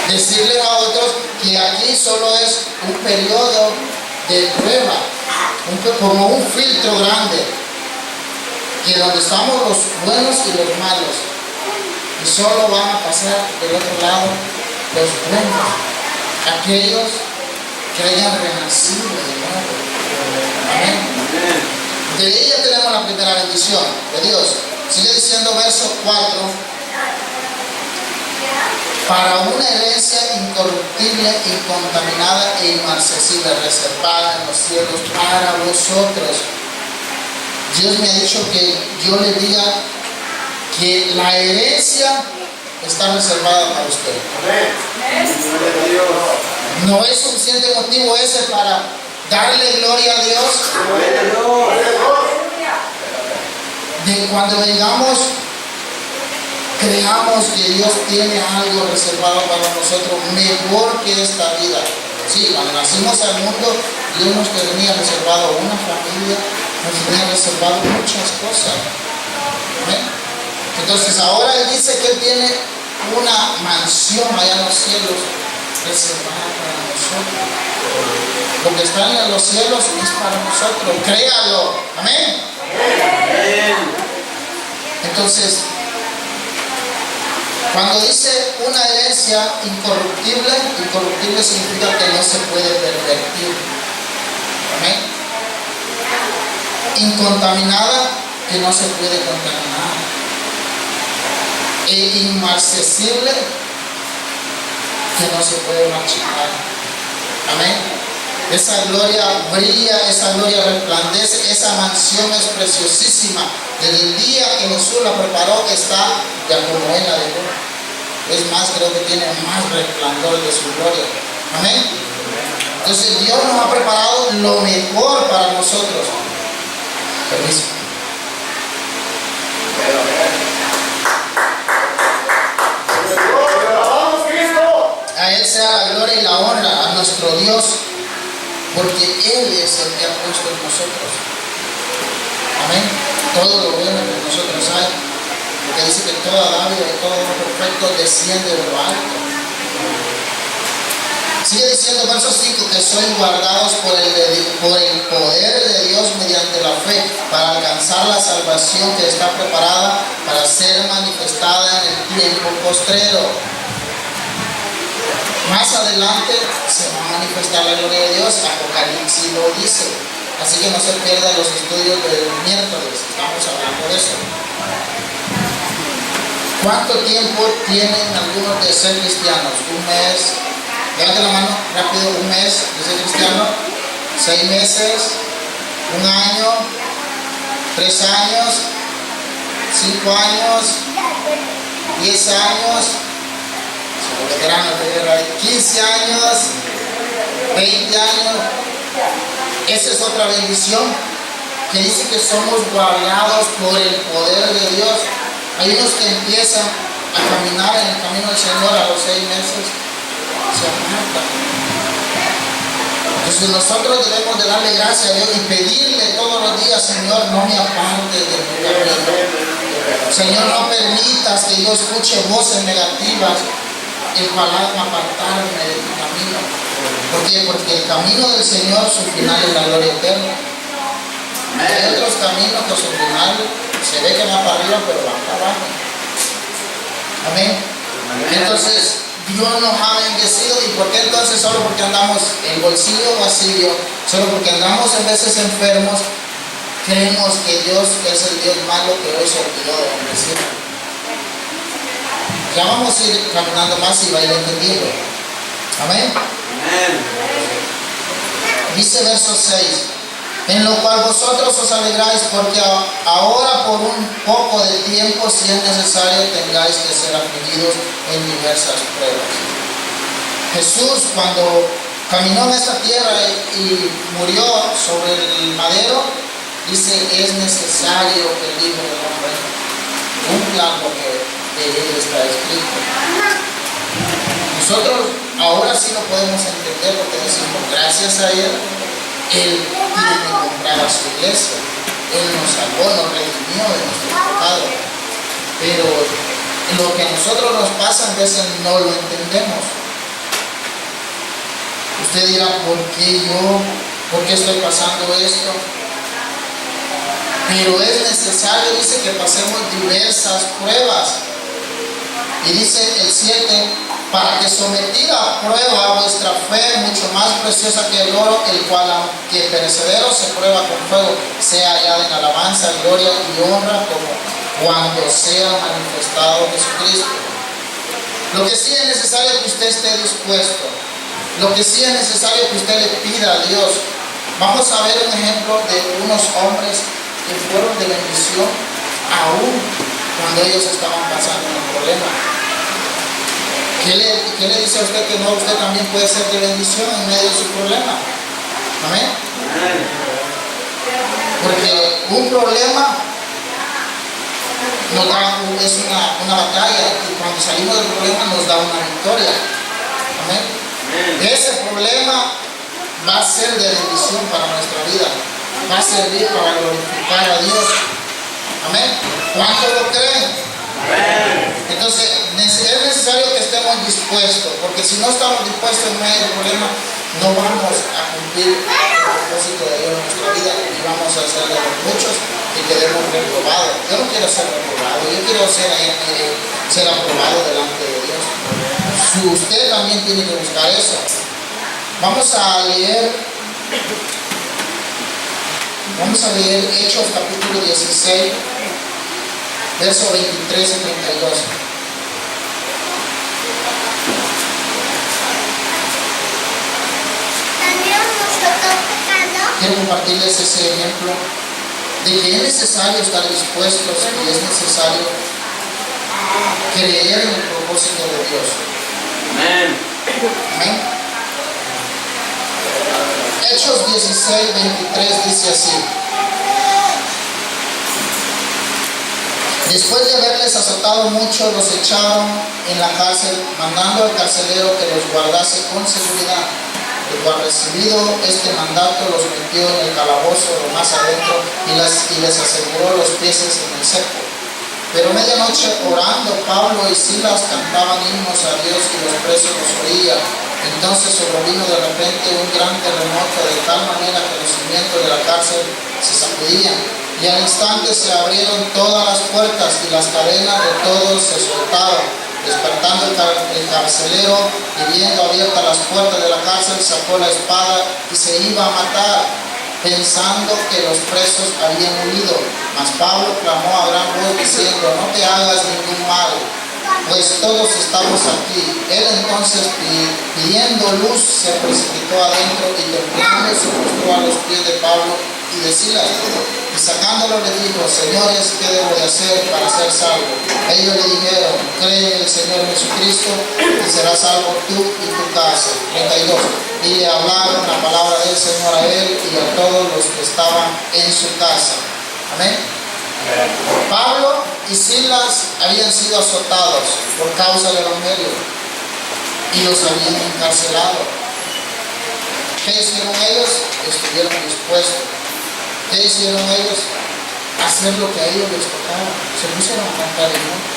Decirle a otros que aquí solo es un periodo de prueba, como un filtro grande, que donde estamos los buenos y los malos, y solo van a pasar del otro lado los buenos, aquellos que hayan renacido de nuevo. Amén. De ella tenemos la primera bendición de Dios. Sigue diciendo verso 4. Para una herencia incorruptible, incontaminada e inmarcesible, reservada en los cielos para vosotros. Dios me ha dicho que yo le diga que la herencia está reservada para usted. ¿No es suficiente motivo ese para darle gloria a Dios? De cuando vengamos, creamos que Dios tiene algo reservado para nosotros mejor que esta vida. Sí, cuando nacimos al mundo, Dios nos tenía reservado una familia, nos tenía reservado muchas cosas. ¿Amén? Entonces ahora Él dice que Él tiene una mansión allá en los cielos reservada para nosotros. Lo que está en los cielos es para nosotros. Créalo. Amén. Entonces, cuando dice una herencia incorruptible, incorruptible significa que no se puede pervertir. Amén. Incontaminada, que no se puede contaminar. E inmarcesible, que no se puede marchitar. Amén. Esa gloria brilla, esa gloria resplandece, esa mansión es preciosísima. Desde el día que Jesús la preparó está ya como Él la dejó. Es más, creo que tiene más resplandor de su gloria. Amén. Entonces Dios nos ha preparado lo mejor para nosotros. Permiso. A Él sea la gloria y la honra, a nuestro Dios, porque Él es el que ha puesto en nosotros. Amén. Todo lo bueno que nosotros hay, porque dice que toda dádiva y todo lo perfecto desciende de lo alto. Sigue diciendo verso 5 que sois guardados por el poder de Dios mediante la fe para alcanzar la salvación que está preparada para ser manifestada en el tiempo postrero. Más adelante se va a manifestar la gloria de Dios. Apocalipsis lo dice. Así que no se pierdan los estudios del miércoles. Estamos hablando de eso. ¿Cuánto tiempo tienen algunos de ser cristianos? Un mes. Levante la mano rápido. Un mes de ser cristiano. 6 meses. Un año. 3 años. 5 años. 10 años. 15 años, 20 años. Esa es otra bendición que dice que somos guardados por el poder de Dios. Hay unos que empiezan a caminar en el camino del Señor a los 6 meses, se apartan. Entonces nosotros debemos de darle gracias a Dios y pedirle todos los días: Señor, no me apartes de tu camino. Señor, no permitas que yo escuche voces negativas el cual hagan apartarme de tu camino. ¿Por qué? Porque el camino del Señor, su final es la gloria eterna. Hay otros caminos que su final se ve que va para arriba, pero va para abajo. Amén. Entonces Dios nos ha bendecido. ¿Y por qué entonces solo porque andamos el bolsillo vacío, solo porque andamos en veces enfermos, creemos que Dios es el Dios malo que hoy se olvidó de bendecir? Ya vamos a ir caminando más y va a ir entendiendo. Amén. Dice verso 6: en lo cual vosotros os alegráis, porque ahora por un poco de tiempo, si es necesario, tengáis que ser afligidos en diversas pruebas. Jesús, cuando caminó en esta tierra y murió sobre el madero, dice: es necesario que el Hijo del Hombre cumpla lo que de Él está escrito. Nosotros ahora sí lo podemos entender, porque decimos: gracias a Él, Él tiene comprada su iglesia, Él nos salvó, nos redimió de nuestro pecado. Pero lo que a nosotros nos pasa a veces no lo entendemos. Usted dirá, ¿por qué yo? ¿Por qué estoy pasando esto? Pero es necesario, dice, que pasemos diversas pruebas. Y dice el 7, para que sometida a prueba vuestra fe, mucho más preciosa que el oro, el cual aunque perecedero se prueba con fuego, sea hallada en alabanza, gloria y honra como cuando sea manifestado Jesucristo. Lo que sí es necesario que usted esté dispuesto. Lo que sí es necesario que usted le pida a Dios. Vamos a ver un ejemplo de unos hombres que fueron de bendición aún cuando ellos estaban pasando un problema. ¿Qué le dice a usted que no? Usted también puede ser de bendición en medio de su problema. Amén. Porque un problema nos da, es una batalla, y cuando salimos del problema nos da una victoria. Amén. Ese problema va a ser de bendición para nuestra vida, va a servir para glorificar a Dios. Amén. ¿Cuántos lo creen? Entonces es necesario que estemos dispuestos, porque si no estamos dispuestos en medio del problema, no vamos a cumplir el propósito de Dios en nuestra vida y vamos a ser de los muchos que quedemos reprobados. Yo no quiero ser reprobado, yo quiero ser aprobado delante de Dios. Usted también tiene que buscar eso. Vamos a leer Hechos capítulo 16, versos 23 y 32. Quiero compartirles ese ejemplo de que es necesario estar dispuestos y es necesario creer en el propósito de Dios. Amén. Amén. Hechos 16, 23 dice así: después de haberles azotado mucho, los echaron en la cárcel, mandando al carcelero que los guardase con seguridad, el cual, recibido este mandato, los metió en el calabozo lo más adentro y les aseguró los pies en el cepo. Pero medianoche, orando, Pablo y Silas cantaban himnos a Dios y los presos los oían. Entonces sobrevino de repente un gran terremoto, de tal manera que los cimientos de la cárcel se sacudían, y al instante se abrieron todas las puertas y las cadenas de todos se soltaron. Despertando el carcelero y viendo abiertas las puertas de la cárcel, sacó la espada y se iba a matar, pensando que los presos habían huido. Mas Pablo clamó a gran voz diciendo: no te hagas ningún mal, pues todos estamos aquí. Él entonces, pidiendo luz, se precipitó adentro y temblando se postró a los pies de Pablo y de Silas, y sacándolo le dijo: señores, ¿qué debo de hacer para ser salvo? Ellos le dijeron: cree en el Señor Jesucristo y serás salvo tú y tu casa. 32. Y le hablaron la palabra del Señor a él y a todos los que estaban en su casa. Amén. Pablo y Silas habían sido azotados por causa del evangelio y los habían encarcelado. ¿Qué hicieron ellos? Estuvieron dispuestos. ¿Qué hicieron ellos? Hacer lo que a ellos les tocaba. Se pusieron a cantar el mundo.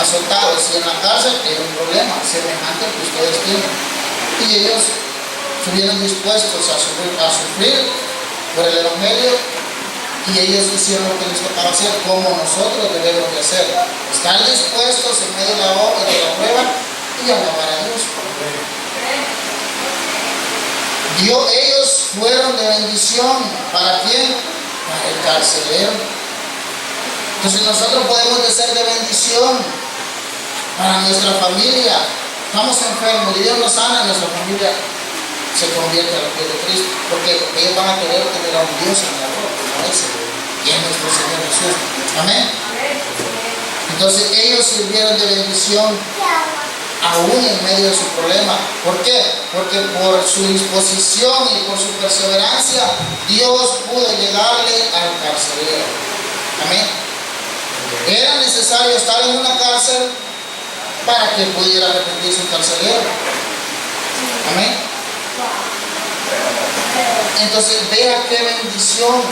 Azotados, y en la cárcel era un problema semejante al que ustedes tienen. Y ellos estuvieron dispuestos a sufrir por el evangelio, y ellos hicieron lo que les tocaba hacer, como nosotros debemos de hacer. Estar dispuestos en medio de la prueba y alabar a Dios. Ellos fueron de bendición. ¿Para quién? Para el carcelero. Entonces nosotros podemos ser de bendición para nuestra familia. Estamos enfermos y Dios nos sana, nuestra familia se convierte a los pies de Cristo. Porque ellos van a querer tener a un Dios en la ropa, como ese, y es nuestro Señor Jesús. Amén. Entonces ellos sirvieron de bendición aún en medio de su problema. ¿Por qué? Porque por su disposición y por su perseverancia, Dios pudo llegarle al carcelero. Amén. Era necesario estar en una cárcel para que pudiera arrepentirse un carcelero. Amén. Entonces vea qué bendición.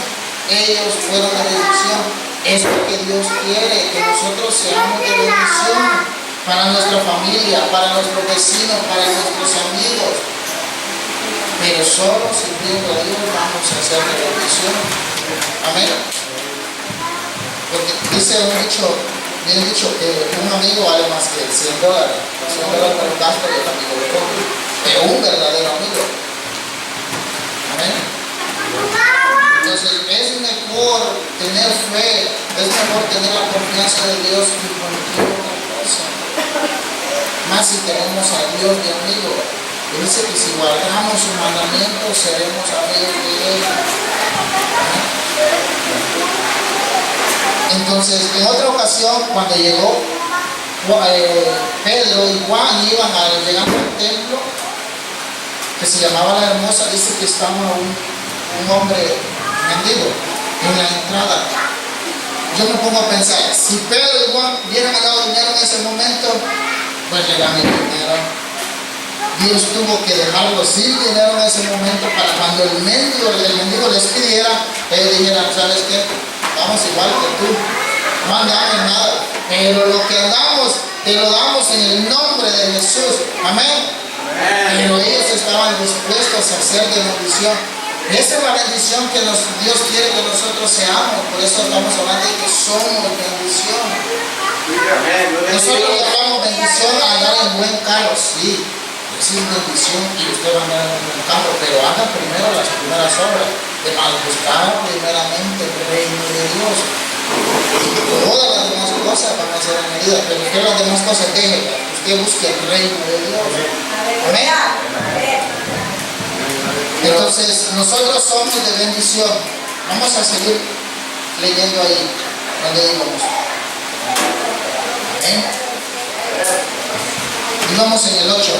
Ellos fueron de bendición. Es lo que Dios quiere, que nosotros seamos de bendición para nuestra familia, para nuestros vecinos, para nuestros amigos. pero solo sirviendo a Dios vamos a ser de bendición. Amén. Porque dice un dicho, bien dicho, que un amigo vale más que $100. $100 para un gasto y el amigo de otro, pero un verdadero amigo. Amén. Entonces es mejor tener fe, es mejor tener la confianza de Dios que cualquier otra cosa. Más si tenemos a Dios de amigo. Él dice que si guardamos sus mandamientos seremos amigos de Él. Entonces, en otra ocasión, cuando llegó Pedro y Juan iban llegando al templo que se llamaba La Hermosa, dice que estaba un hombre mendigo en la entrada. Yo me pongo a pensar, si Pedro y Juan hubieran dado dinero en ese momento, pues le dan el dinero. Dios tuvo que dejarlo sin dinero en ese momento para cuando el mendigo les pidiera, ellos dijeran, ¿sabes qué? Vamos igual que tú, no andamos en nada, pero lo que andamos te lo damos en el nombre de Jesús. Amén. Pero ellos estaban dispuestos a hacer de bendición. Esa es la bendición que Dios quiere que nosotros seamos. Por eso estamos hablando de que somos bendición. Nosotros le damos bendición a andar en buen carro, sí. Sí, es bendición y usted va a andar en un buen carro, pero haga primero las primeras obras de buscar primeramente el reino de Dios. Y todas las demás cosas van a ser añadidas, pero usted las demás cosas deje, usted busque el reino de Dios. Amén. Entonces, nosotros somos de bendición. Vamos a seguir leyendo ahí, donde íbamos. Amén. Íbamos en el 8.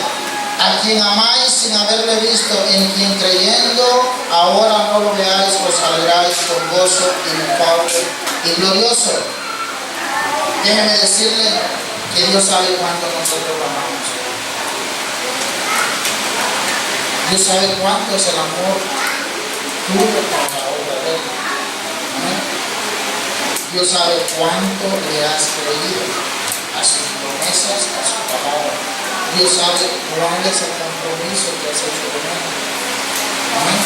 A quien amáis sin haberle visto, en quien creyendo ahora no lo veáis, os alegráis con gozo inefable y glorioso. Déjeme decirle que Dios sabe cuánto nosotros lo amamos. Dios sabe cuánto es el amor tuyo por la obra de Él. Amén. Dios sabe cuánto le has creído a sus promesas, a su palabra. Dios sabe cuál es el compromiso que has hecho con Él. Amén.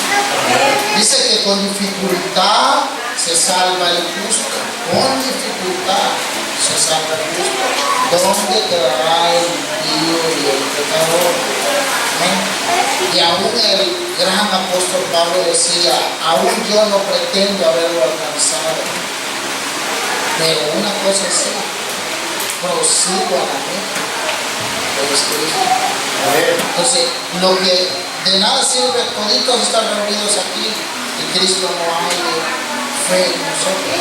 Dice que con dificultad se salva el justo. Con dificultad se salva el justo. ¿Dónde quedará el impío y el pecador? Amén. Y aún el gran apóstol Pablo decía, aún yo no pretendo haberlo alcanzado, pero una cosa sí, prosigo a la meta. Entonces, lo que de nada sirve, toditos están reunidos aquí y Cristo no hay fe en nosotros,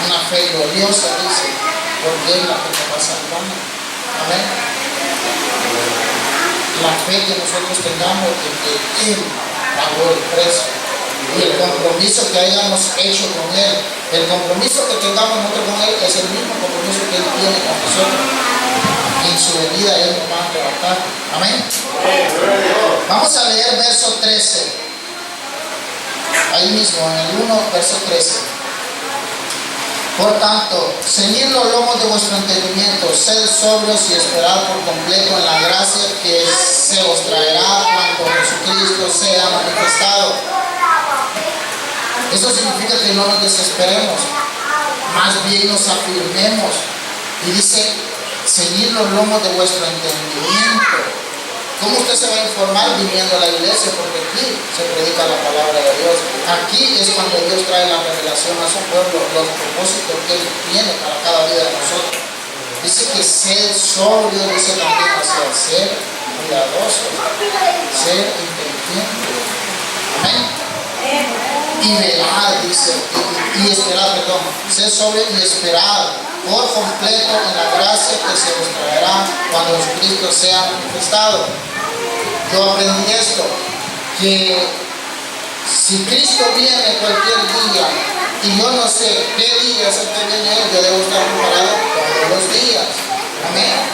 una fe gloriosa, dice, porque es la que nos va salvando. Amén. La fe que nosotros tengamos de que Él pagó el precio y el compromiso que hayamos hecho con Él, el compromiso que tengamos nosotros con Él es el mismo compromiso que Él tiene con nosotros. En su venida Él nos va a levantar. Amén. Vamos a leer verso 13. Ahí mismo, en el 1, verso 13. Por tanto, ceñid los lomos de vuestro entendimiento, sed sobrios y esperad por completo en la gracia que se os traerá cuando Jesucristo sea manifestado. Eso significa que no nos desesperemos, más bien nos afirmemos. Y dice, ceñid los lomos de vuestro entendimiento. ¿Cómo usted se va a informar viniendo a la iglesia? Porque aquí se predica la palabra de Dios. Aquí es cuando Dios trae la revelación a su pueblo, los propósitos que Él tiene para cada vida de nosotros. Dice que ser sobrio, dice también, o sea, ser cuidadoso, ser inteligente. Amén. Y velar, dice, y esperar, perdón, ser sobrio y esperar por completo en la gracia que se os traerá cuando Jesucristo sea manifestado. Yo aprendí esto, que si Cristo viene cualquier día y yo no sé qué día es el que viene Él, yo debo estar preparado todos los días. Amén.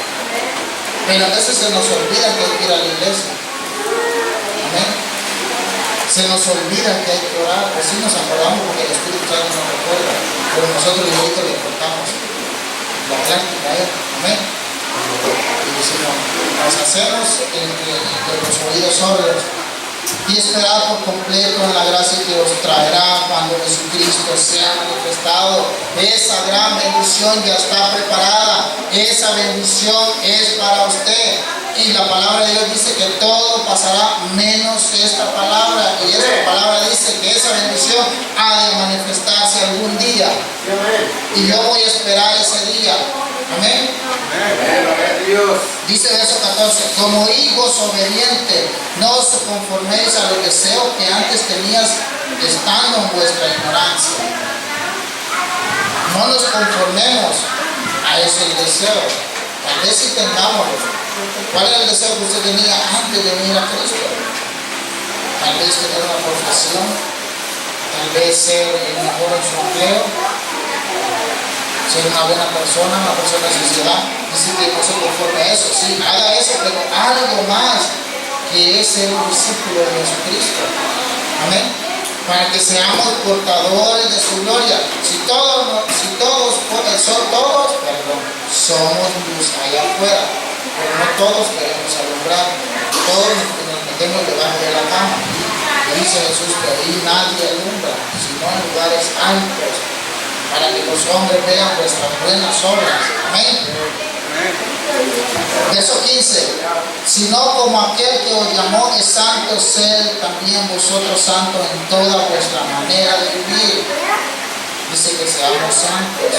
Pero a veces se nos olvida que hay que ir a la iglesia. Amén. Se nos olvida que hay que orar, pues sí nos acordamos porque el Espíritu Santo nos recuerda, pero nosotros igualito le cortamos la práctica. Amén. Y si no, nos hacemos de los oídos sordos, y esperad por completo en la gracia que os traerá cuando Jesucristo sea manifestado. Esa gran bendición ya está preparada. Esa bendición es para usted. Y la palabra de Dios dice que todo pasará menos esta palabra. Y esta palabra dice que esa bendición ha de manifestarse algún día. Y yo voy a esperar ese día. Amén. Dice verso 14: como hijos obedientes, no os conforméis a los deseos que antes tenías estando en vuestra ignorancia. No nos conformemos a ese deseo. Tal vez si tengámoslo. ¿Cuál era el deseo que usted tenía antes de venir a Cristo? Tal vez tener una profesión, tal vez ser el mejor en su empleo, ser una buena persona en la sociedad. Dice que no se conforme a eso. Sí, haga eso, pero algo más que es ser un discípulo de Jesucristo. Amén. Para que seamos portadores de su gloria. Si todos somos luz allá afuera, pero no todos queremos alumbrar. Todos nos metemos debajo de la cama. Dice Jesús que ahí nadie alumbra, sino en lugares altos, para que los hombres vean vuestras buenas obras. Amén. Verso 15: sino como aquel que os llamó es santo, sed también vosotros santos en toda vuestra manera de vivir. Dice que seamos santos.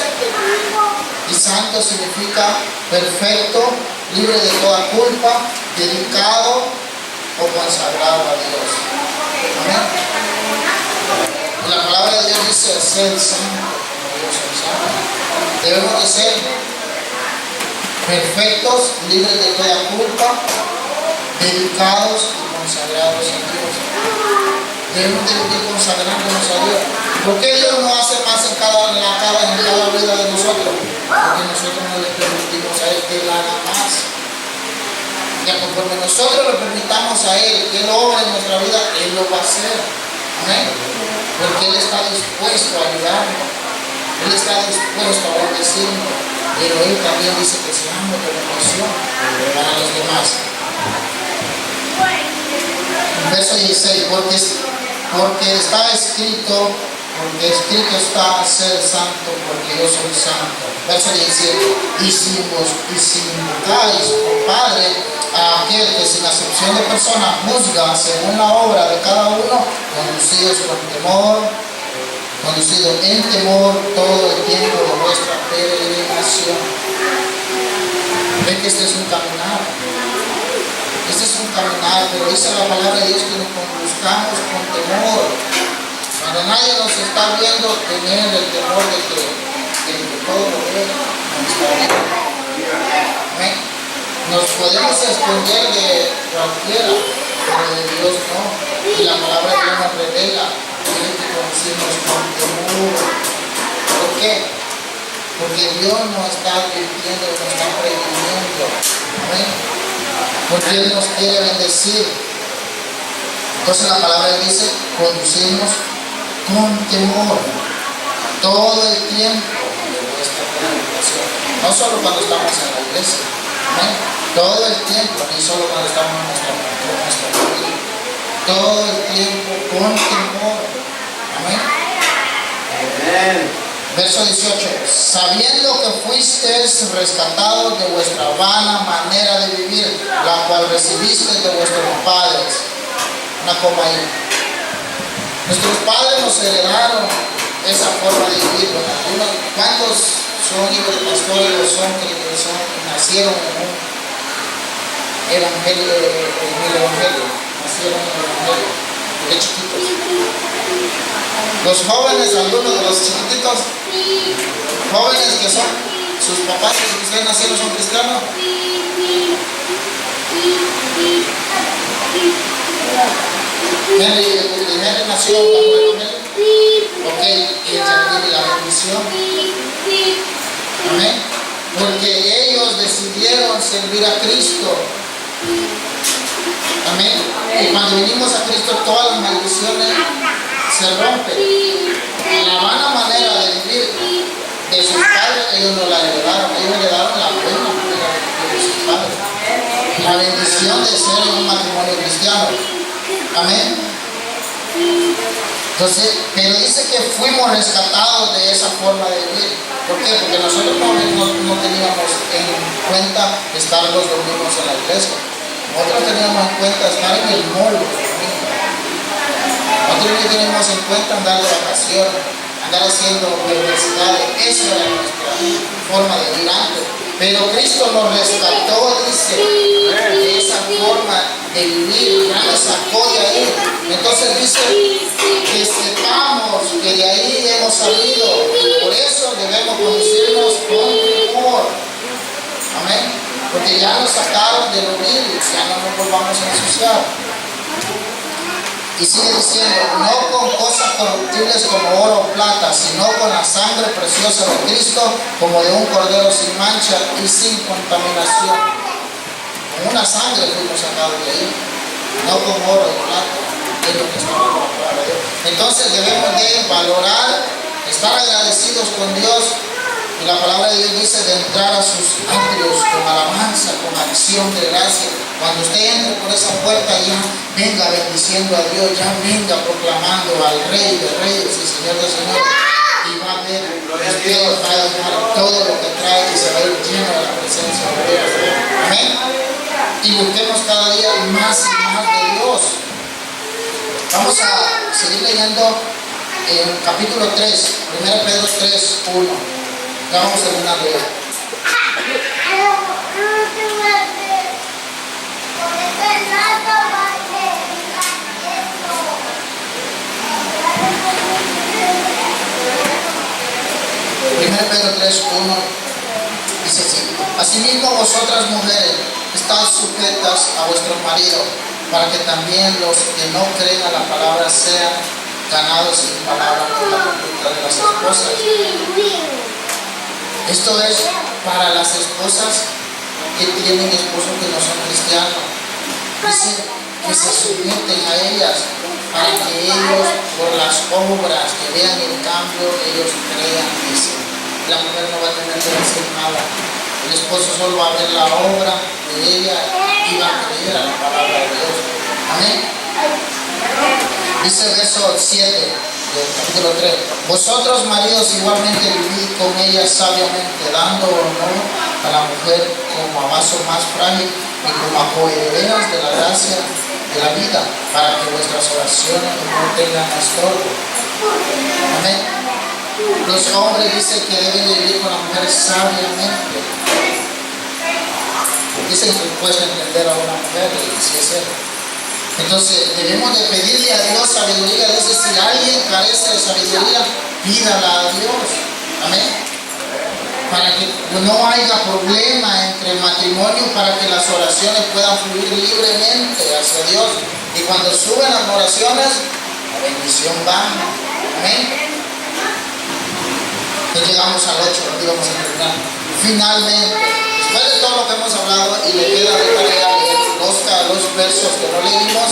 Y santo significa perfecto, libre de toda culpa, dedicado o consagrado a Dios. Amén. Y la palabra de Dios dice ser santo. Debemos de ser perfectos, libres de toda culpa, dedicados y consagrados a Dios. Debemos de vivir consagrándonos a Dios. ¿Por qué Dios no hace más en cada vida de nosotros? Porque nosotros no le permitimos a Él que Él haga más. Ya conforme nosotros le permitamos a Él que Él obre en nuestra vida, Él lo va a hacer. Amén. Porque Él está dispuesto a ayudarnos. Él está dispuesto a bendecirnos. Pero Él también dice que seamos de bendición para los demás. Verso 16: porque está escrito, porque escrito está ser santo, porque yo soy santo. Verso 17: y si invocáis por Padre a aquel que sin acepción de personas juzga según la obra de cada uno, conducidos en temor todo el tiempo de vuestra peregrinación. Ven que este es un caminar. Este es un caminar, pero dice la palabra de Dios que nos conduzcamos con temor. Cuando nadie nos está viendo, tener el temor de que todo lo ve nos está viendo. ¿Amén? Nos podemos esconder de cualquiera, pero de Dios no. Y la palabra de Dios nos revela. Tienen que conducirnos con temor. ¿Por qué? Porque Dios nos está advirtiendo, nos está previniendo. Amén. Porque Él nos quiere bendecir. Entonces la palabra dice: conducirnos con temor todo el tiempo de vuestra peregrinación. No solo cuando estamos en la iglesia. Amén. Todo el tiempo, ni solo cuando estamos en nuestra familia. Todo el tiempo con temor. Amén. Amén. Verso 18: sabiendo que fuisteis rescatados de vuestra vana manera de vivir, la cual recibisteis de vuestros padres. Una coma ahí. Nuestros padres nos heredaron esa forma de vivir. ¿Cuántos son hijos de pastores o son que nacieron en un evangelio, nacieron en el evangelio de chiquitos? Los jóvenes, algunos de los chiquititos, jóvenes que son sus papás que ustedes nacieron son cristianos. Henry nació bajo el evangelio. Ok, y él ya tiene la bendición. Amén. Porque ellos decidieron servir a Cristo. Amén. Y cuando vinimos a Cristo, todas las maldiciones se rompen. La vana manera de vivir de sus padres, ellos no la heredaron. Ellos heredaron la buena manera de vivir de sus padres. La bendición de ser en un matrimonio cristiano. Amén. Entonces, pero dice que fuimos rescatados de esa forma de vivir. ¿Por qué? Porque nosotros no teníamos en cuenta estar los domingos en la iglesia. Nosotros teníamos en cuenta estar en el mall los domingos. Nosotros no teníamos en cuenta andar de vacaciones, andar haciendo universidades. Esa era nuestra forma de vivir antes. Pero Cristo nos rescató, dice, de esa forma de vivir, ya nos sacó de ahí. Entonces dice que sepamos que de ahí hemos salido. Por eso debemos conducirnos con temor. Amén. Porque ya nos sacaron de los virus, ya no nos volvamos a ensuciar. Y sigue diciendo, no con cosas corruptibles como oro o plata, sino con la sangre preciosa de Cristo, como de un cordero sin mancha y sin contaminación. Con una sangre fuimos sacados de ahí, no con oro y plata. Es lo que estamos en la palabra de Dios. Entonces debemos de valorar, estar agradecidos con Dios. Y la palabra de Dios dice de entrar a sus atrios con alabanza, con acción de gracia. Cuando usted entre por esa puerta, ya venga bendiciendo a Dios, ya venga proclamando al Rey de Reyes y Señor de Señores. Y va a ver, usted va a dejar todo lo que trae y se va a ir lleno de la presencia de Dios. Amén. Y busquemos cada día más y más de Dios. Vamos a seguir leyendo en capítulo 3, 1 Pedro 3, 1. Ya vamos terminando ya. Primero Pedro 3, 1 dice así: asimismo vosotras mujeres, estad sujetas a vuestro marido, para que también los que no creen a la palabra sean ganados sin palabra por la conducta de las esposas. Esto es para las esposas que tienen esposos que no son cristianos. Dice que se someten a ellas para que ellos, por las obras que vean el cambio, ellos crean. Dice, la mujer no va a tener que hacer nada. El esposo solo va a ver la obra de ella y va a creer a la palabra de Dios. Amén. Dice el verso 7. Capítulo 3. Vosotros maridos igualmente vivid con ella sabiamente, dando honor a la mujer como a vaso más frágil y como a coherederas de la gracia de la vida, para que vuestras oraciones no tengan estorbo. Amén. Los hombres dicen que deben vivir con la mujer sabiamente. Dicen que puedes entender a una mujer y si es cierto. Entonces debemos de pedirle a Dios sabiduría. Dice, si alguien carece de sabiduría, pídala a Dios. Amén. Para que no haya problema entre el matrimonio, para que las oraciones puedan fluir libremente hacia Dios. Y cuando suben las oraciones, la bendición baja. Amén. Entonces llegamos al 8, aquí vamos a terminar. Finalmente, después de todo lo que hemos hablado, y le queda de tarea los versos que no leímos,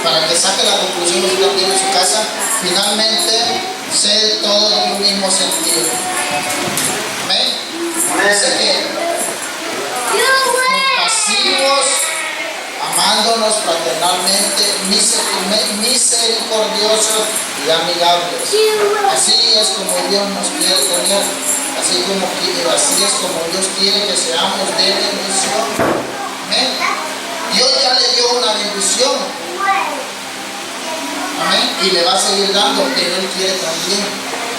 para que saque la conclusión que usted tiene en su casa. Finalmente, sé todo en un mismo sentido. Amén. Dice que compasivos, amándonos fraternalmente, misericordiosos y amigables. Así es como Dios nos quiere tener, así es como Dios quiere que seamos de bendición. Amén. Dios ya le dio una bendición. Amén. Y le va a seguir dando, pero Él quiere también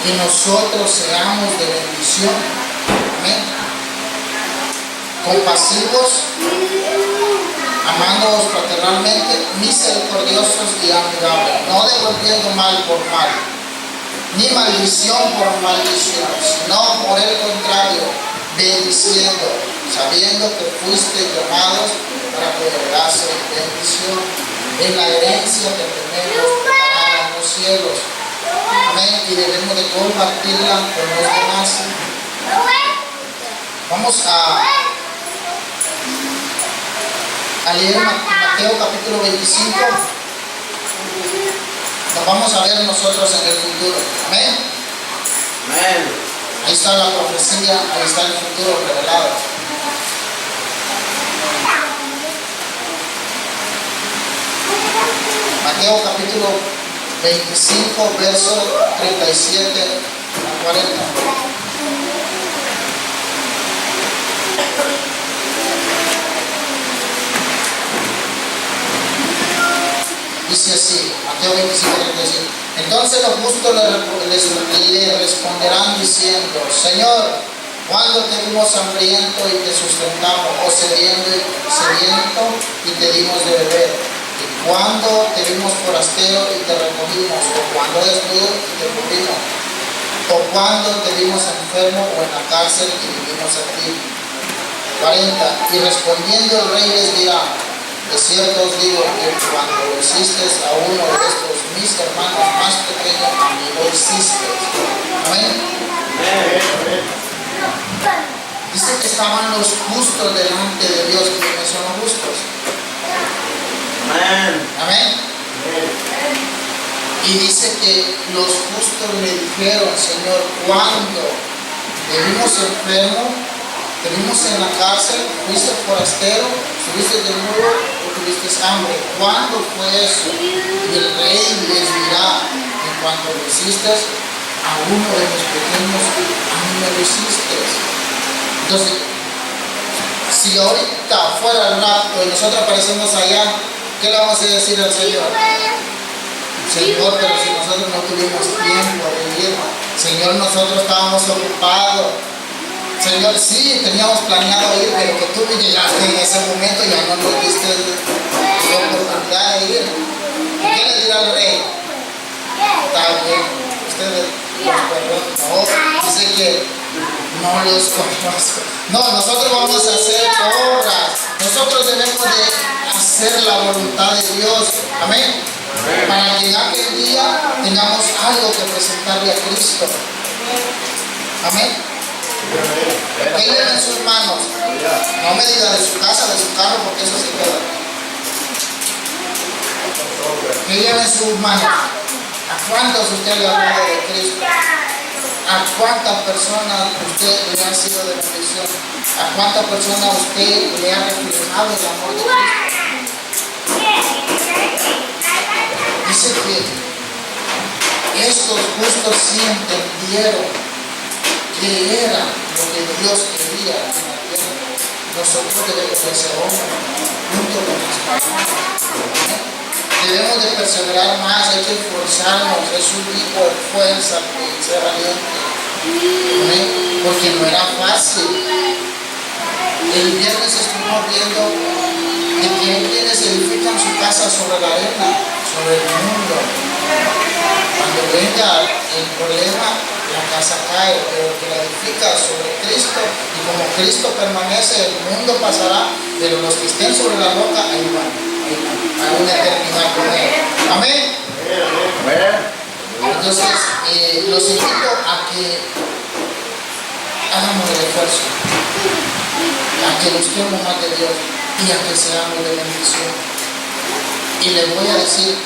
que nosotros seamos de bendición. Amén. Compasivos, amándonos fraternalmente, misericordiosos y amigables, no devolviendo mal por mal, ni maldición por maldición, sino por el contrario, bendiciendo, sabiendo que fuiste llamados para que heredase bendición en la herencia que tenemos preparada en los cielos. Amén. Y debemos de compartirla con los demás. Vamos a leer Mateo capítulo 25. Nos vamos a ver nosotros en el futuro. Amén. Amén. Ahí está la profecía, ahí está el futuro revelado. Mateo capítulo 25, verso 37 a 40. Dice así, Mateo 25, 37. Entonces los justos le responderán diciendo: Señor, ¿cuándo te vimos hambriento y te sustentamos, o sediento y te dimos de beber? ¿Y cuándo te vimos forastero y te recogimos, o cuando desnudo y te cubrimos? ¿O cuándo te vimos enfermo o en la cárcel y vinimos a ti? 40. Y respondiendo el rey les dirá: de cierto os digo que cuando lo hiciste a uno de estos mis hermanos más pequeños, a mí lo hiciste. Amén. Dice que estaban los justos delante de Dios. ¿Quiénes son los justos? Amén. Amén. Y dice que los justos le dijeron: Señor, ¿cuándo te vimos enfermo, te vimos en la cárcel, fuiste forastero, estuviste desnudo o tuviste hambre? ¿Cuándo fue eso? Y el rey les dirá: en cuanto lo hiciste a uno de mis pequeños, a mí me lo hiciste. Entonces, si ahorita fuera el rapto y nosotros aparecemos allá, ¿qué le vamos a decir al Señor? Señor, pero si nosotros no tuvimos tiempo de ir, Señor, nosotros estábamos ocupados. Señor, sí, teníamos planeado ir, pero que tú llegaste en ese momento y ya no nos diste la oportunidad de ir. ¿Y qué le dirá al rey? Está bien, ustedes los perdón. No, dice que no los conozco. No, nosotros vamos a hacer obras. Nosotros debemos de hacer la voluntad de Dios. Amén. Para que en aquel día tengamos algo que presentarle a Cristo. Amén. Que lleve en sus manos. No me diga de su casa, de su carro, porque eso se queda. Que lleve en sus manos. ¿A cuántos usted le ha hablado de Cristo? ¿A cuántas personas usted le ha sido de bendición? ¿A cuántas personas usted le ha reflejado el amor de Cristo? Dice que estos justos sí entendieron que era lo que Dios quería en la tierra. Nosotros debemos de ser hombres, junto con nuestras manos. Debemos de perseverar más, hay que esforzarnos. Jesús dijo: esfuérzate y sé valiente. Porque no era fácil. El viernes estuvimos viendo de que hay quienes edifican su casa sobre la arena, sobre el mundo. Cuando venga el problema, la casa cae, pero que la edifica sobre Cristo, y como Cristo permanece, el mundo pasará, pero los que estén sobre la roca, ahí van a una eternidad con Él. Amén. Entonces, los invito a que hagamos el esfuerzo, a que busquemos más de Dios y a que seamos de bendición. Y les voy a decir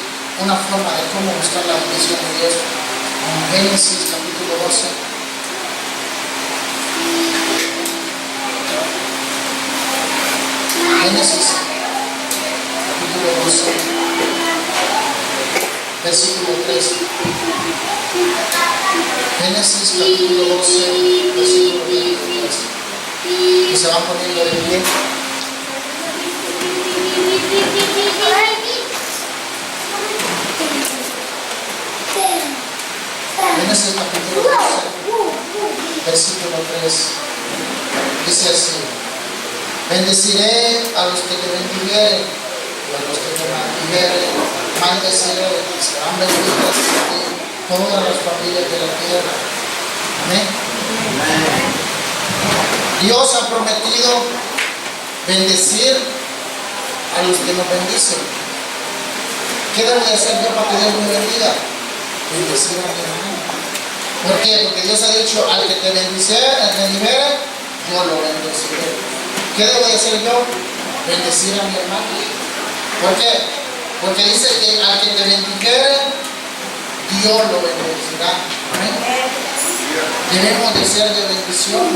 una forma de cómo buscar la bendición de Dios. En Génesis capítulo 12. Génesis capítulo 12, versículo 3. Génesis capítulo 12, versículo 23. Y se van poniendo de pie. Génesis capítulo 12, versículo 3. Dice así: bendeciré a los que te bendijeren, y a los que te maldijeren, maldeciré, y serán benditas todas las familias de la tierra. Amén. Dios ha prometido bendecir a los que nos bendicen. ¿Qué debo de hacer yo para que Dios me bendiga? Bendecir a mi hermano. ¿Por qué? Porque Dios ha dicho: al que te bendijere, yo lo bendeciré. ¿Qué debo de hacer yo? Bendecir a mi hermano. ¿Por qué? Porque dice que al que te bendijere, Dios lo bendecirá. Amén. Debemos de ser de bendición.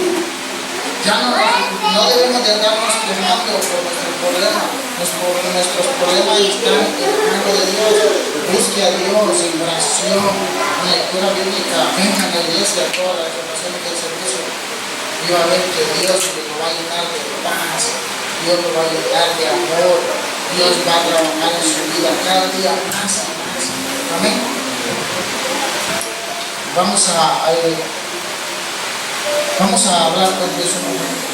Ya no debemos de andarnos quejando por nuestros problemas. Nuestros problemas están en el mano de Dios. a Dios, en oración, en lectura bíblica, venga a la iglesia, todas las informaciones del servicio, y va a ver que Dios lo va a llenar de paz, Dios lo va a llenar de amor, Dios va a trabajar en su vida cada día más y más. Amén. Vamos a hablar con Dios un momento.